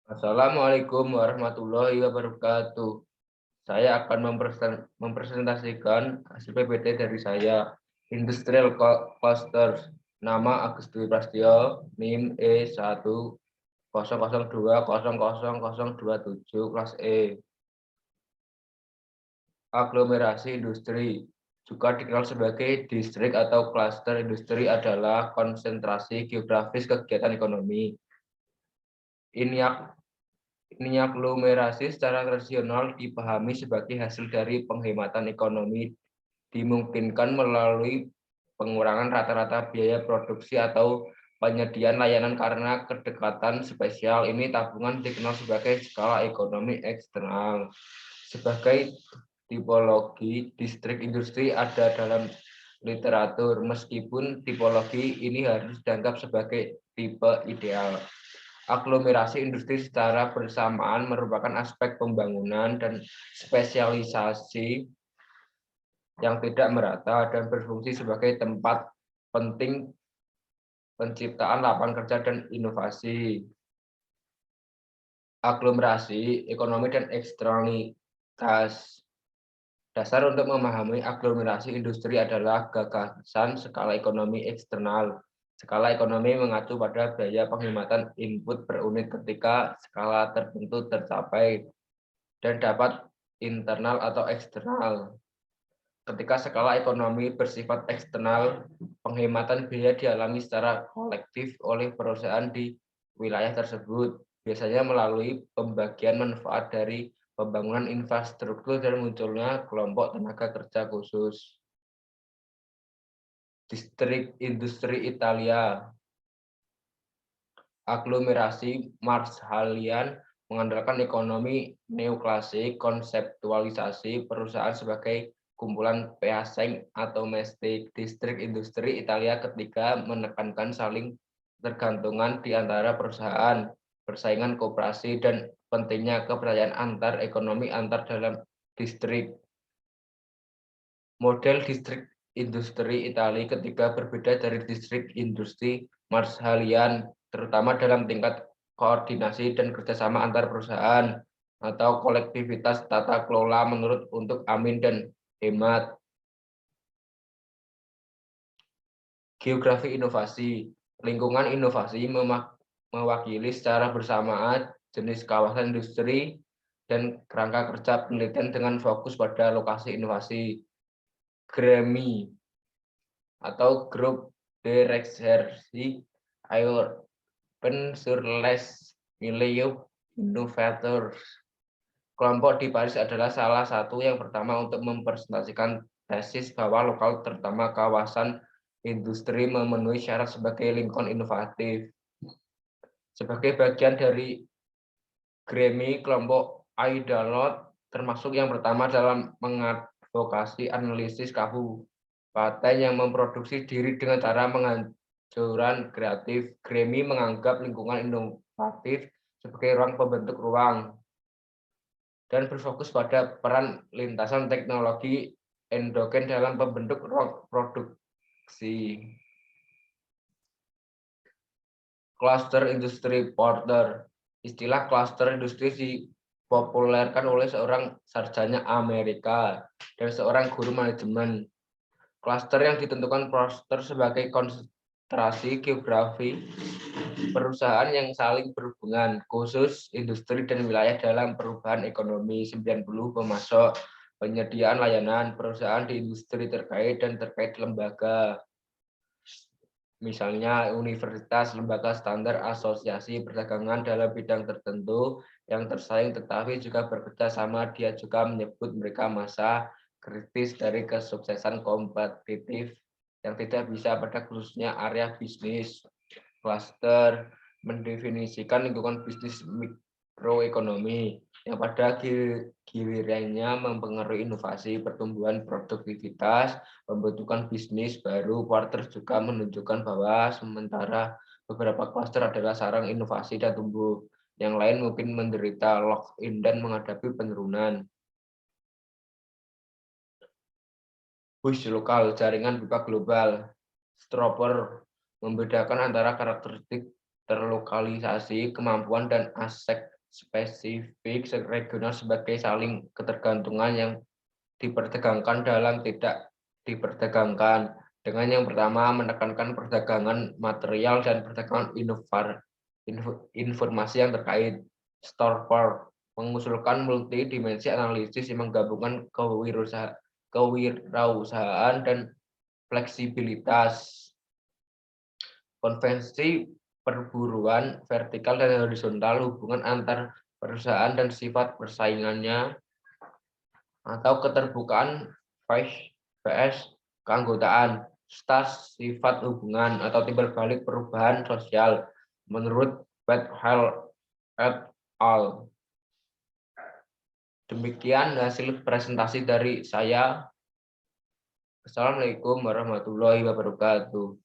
Assalamualaikum warahmatullahi wabarakatuh. Saya akan mempresentasikan hasil PPT dari saya, Industrial Clusters. Nama Agus Dwi Prasetyo, NIM E100200027 kelas E. Aglomerasi industri, juga dikenal sebagai distrik atau klaster industri, adalah konsentrasi geografis kegiatan ekonomi. Ini aglomerasi secara tradisional dipahami sebagai hasil dari penghematan ekonomi, dimungkinkan melalui pengurangan rata-rata biaya produksi atau penyediaan layanan karena kedekatan spesial. Ini tabungan dikenal sebagai skala ekonomi eksternal. Sebagai tipologi distrik industri ada dalam literatur, meskipun tipologi ini harus dianggap sebagai tipe ideal. Aglomerasi industri secara bersamaan merupakan aspek pembangunan dan spesialisasi yang tidak merata dan berfungsi sebagai tempat penting penciptaan lapangan kerja dan inovasi. Aglomerasi ekonomi dan eksternalitas. Dasar untuk memahami aglomerasi industri adalah gagasan skala ekonomi eksternal. Skala ekonomi mengacu pada biaya penghematan input per unit ketika skala tertentu tercapai dan dapat internal atau eksternal. Ketika skala ekonomi bersifat eksternal, penghematan biaya dialami secara kolektif oleh perusahaan di wilayah tersebut, biasanya melalui pembagian manfaat dari pembangunan infrastruktur dan munculnya kelompok tenaga kerja khusus. Distrik industri Italia. Aglomerasi Marshallian mengandalkan ekonomi neoklasik, konseptualisasi perusahaan sebagai kumpulan peaseng atau domestik. Distrik industri Italia ketiga menekankan saling tergantungan di antara perusahaan, persaingan koperasi, dan pentingnya kepercayaan antar ekonomi antar dalam distrik. Model distrik industri Italia ketiga berbeda dari distrik industri Marshallian, terutama dalam tingkat koordinasi dan kerjasama antar perusahaan atau kolektivitas tata kelola menurut untuk amin dan hemat. Geografi inovasi. Lingkungan inovasi mewakili secara bersamaan jenis kawasan industri dan kerangka kerja penelitian dengan fokus pada lokasi inovasi. GREMI atau Grup de Recherche Urbaine sur les Milieux Innovateurs. Kelompok di Paris adalah salah satu yang pertama untuk mempresentasikan tesis bahwa lokal, terutama kawasan industri, memenuhi syarat sebagai lingkungan inovatif. Sebagai bagian dari GREMI, kelompok Aidalot termasuk yang pertama dalam mengadvokasi analisis kabupaten yang memproduksi diri dengan cara penghancuran kreatif. GREMI menganggap lingkungan inovatif sebagai ruang pembentuk ruang dan berfokus pada peran lintasan teknologi endogen dalam pembentuk ruang produksi. Cluster Industry Porter. Istilah cluster industri dipopulerkan oleh seorang sarjana Amerika dan seorang guru manajemen. Cluster yang ditentukan Porter sebagai konsentrasi geografi perusahaan yang saling berhubungan, khusus industri dan wilayah dalam perubahan ekonomi. 90 pemasok, penyediaan layanan, perusahaan di industri terkait dan terkait lembaga. Misalnya universitas, lembaga standar, asosiasi perdagangan dalam bidang tertentu yang tersaing tetapi juga bekerja sama. Dia juga menyebut mereka masa kritis dari kesuksesan kompetitif yang tidak bisa pada khususnya area bisnis. Cluster mendefinisikan lingkungan bisnis mikroekonomi yang pada gilirannya mempengaruhi inovasi, pertumbuhan produktivitas, pembentukan bisnis baru. Porter juga menunjukkan bahwa sementara beberapa klaster adalah sarang inovasi dan tumbuh, yang lain mungkin menderita lock-in dan menghadapi penurunan. Push lokal, jaringan buka global. Stroper membedakan antara karakteristik terlokalisasi, kemampuan, dan aspek spesifik regional sebagai saling ketergantungan yang diperdagangkan dalam tidak diperdagangkan. Dengan yang pertama menekankan perdagangan material dan perdagangan informasi yang terkait. Storport mengusulkan multidimensi analisis yang menggabungkan kewirausahaan dan fleksibilitas. Konvensi perburuan vertikal dan horizontal, hubungan antar perusahaan dan sifat persaingannya, atau keterbukaan vs keanggotaan, sifat hubungan atau timbal balik perubahan sosial menurut Bethel et al. Demikian hasil presentasi dari saya. Assalamualaikum warahmatullahi wabarakatuh.